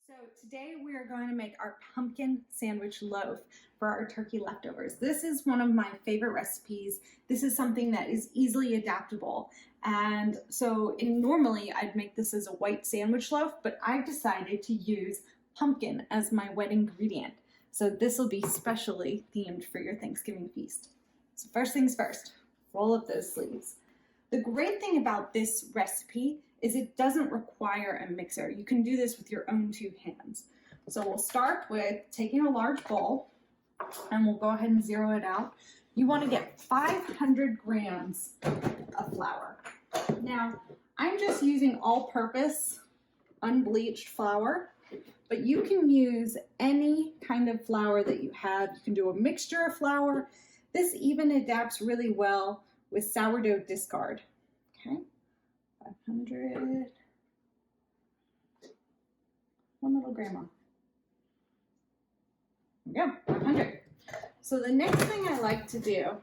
So today we are going to make our pumpkin sandwich loaf for our turkey leftovers. This is one of my favorite recipes. This is something that is easily adaptable. And so normally I'd make this as a white sandwich loaf, but I've decided to use pumpkin as my wet ingredient. So this will be specially themed for your Thanksgiving feast. So first things first, roll up those sleeves. The great thing about this recipe is it doesn't require a mixer. You can do this with your own two hands. So we'll start with taking a large bowl and we'll go ahead and zero it out. You want to get 500 grams of flour. Now, I'm just using all-purpose unbleached flour, but you can use any kind of flour that you have. You can do a mixture of flour. This even adapts really well with sourdough discard. Okay, 500. One little grandma. There we go, 500. So the next thing I like to do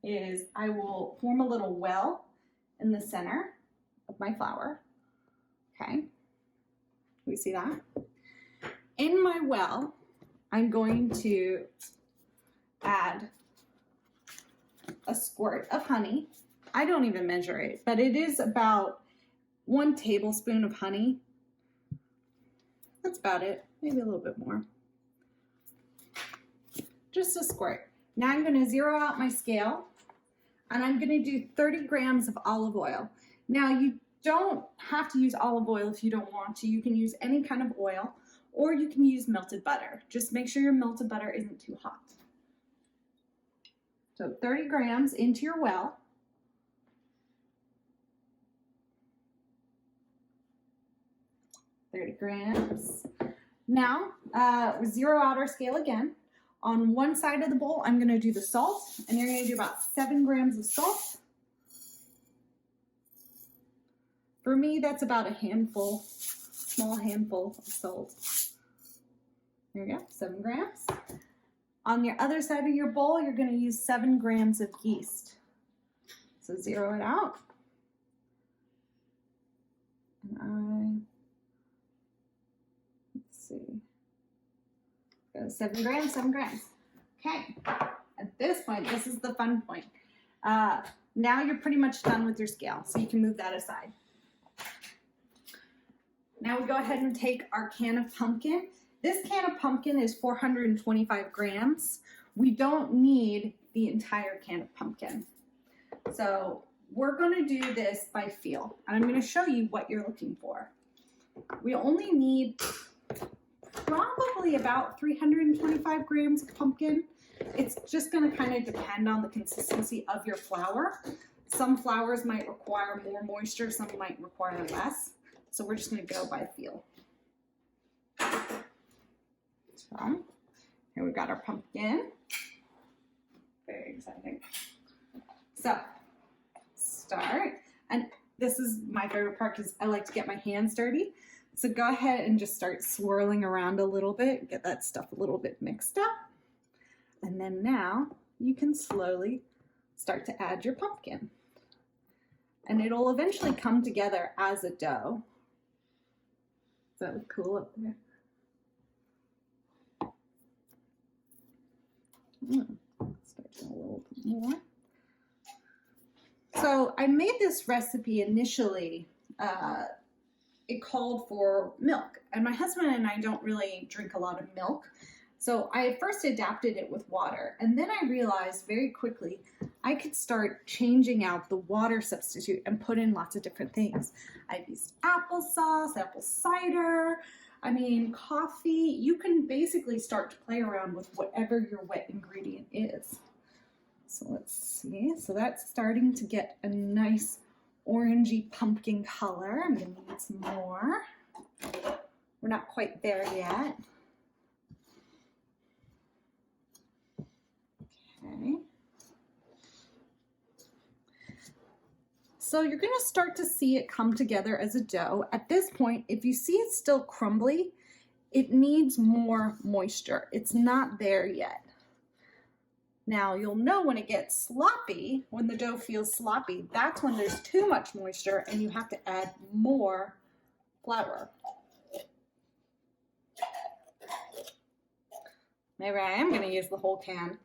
is I will form a little well in the center of my flour. Okay, we see that? In my well, I'm going to add a squirt of honey. I don't even measure it, but it is about 1 tablespoon of honey. That's about it, maybe a little bit more. Just a squirt. Now I'm going to zero out my scale and I'm going to do 30 grams of olive oil. Now you don't have to use olive oil if you don't want to. You can use any kind of oil or you can use melted butter. Just make sure your melted butter isn't too hot. So 30 grams into your well. $30 grams. Now, we zero out our scale again. On one side of the bowl, I'm going to do the salt, and you're going to do about 7 grams of salt. For me, that's about a handful, small handful of salt. There you go, 7 grams. On your other side of your bowl, you're going to use 7 grams of yeast. So zero it out. And let's see. 7 grams, 7 grams. Okay. At this point, this is the fun point. Now you're pretty much done with your scale, so you can move that aside. Now we go ahead and take our can of pumpkin. This can of pumpkin is 425 grams. We don't need the entire can of pumpkin. So we're going to do this by feel. And I'm going to show you what you're looking for. We only need probably about 325 grams of pumpkin. It's just going to kind of depend on the consistency of your flour. Some flours might require more moisture, some might require less. So we're just going to go by feel. So here we've got our pumpkin. Very exciting. So start, and this is my favorite part because I like to get my hands dirty. So go ahead and just start swirling around a little bit, get that stuff a little bit mixed up. And then now you can slowly start to add your pumpkin. And it'll eventually come together as a dough. Does that look cool up there? Start a little bit more. So I made this recipe initially, it called for milk, and my husband and I don't really drink a lot of milk. So I first adapted it with water, and then I realized very quickly I could start changing out the water substitute and put in lots of different things. I've used applesauce, apple cider, coffee. You can basically start to play around with whatever your wet ingredient is. So let's see. So that's starting to get a nice orangey pumpkin color. I'm going to need some more. We're not quite there yet. Okay. So you're going to start to see it come together as a dough. At this point, if you see it's still crumbly, it needs more moisture. It's not there yet. Now you'll know when it gets sloppy, when the dough feels sloppy, that's when there's too much moisture and you have to add more flour. Maybe I am going to use the whole can.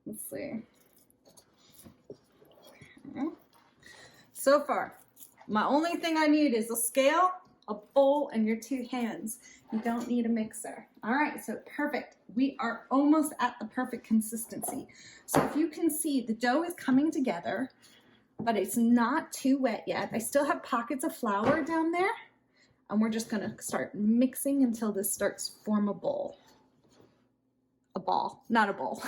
Let's see. Okay. So far, my only thing I need is a scale, a bowl, and your 2 hands. You don't need a mixer. All right, so perfect. We are almost at the perfect consistency. So if you can see, the dough is coming together, but it's not too wet yet. I still have pockets of flour down there, and we're just gonna start mixing until this starts to form a bowl. A ball, not a bowl.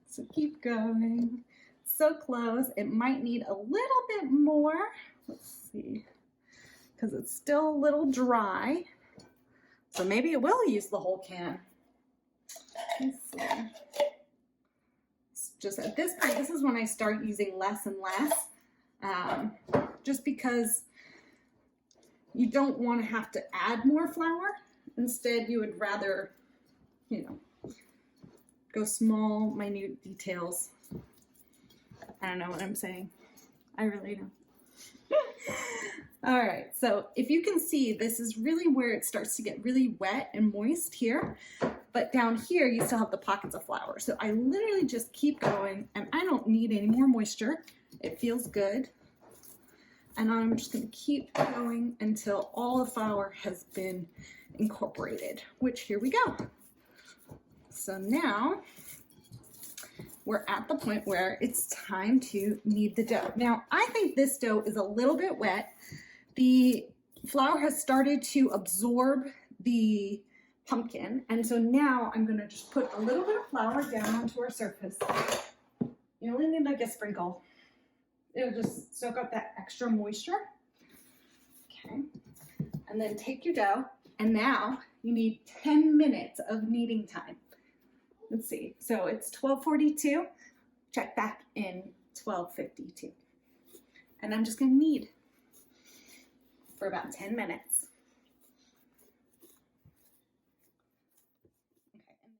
So keep going. So close. It might need a little bit more. Let's see, because it's still a little dry. So maybe it will use the whole can. Let's see. It's just at this point, this is when I start using less and less, just because you don't want to have to add more flour. Instead, you would rather, you know, go small, minute details. I don't know what I'm saying. I really don't. All right, so if you can see, this is really where it starts to get really wet and moist here. But down here, you still have the pockets of flour. So I literally just keep going, and I don't need any more moisture. It feels good. And I'm just gonna keep going until all the flour has been incorporated, which here we go. So now we're at the point where it's time to knead the dough. Now, I think this dough is a little bit wet. The flour has started to absorb the pumpkin, and so now I'm gonna just put a little bit of flour down onto our surface. You only need like a sprinkle. It'll just soak up that extra moisture. Okay, and then take your dough, and now you need 10 minutes of kneading time. Let's see, so it's 12:42, check back in 12:52. And I'm just gonna knead for about 10 minutes.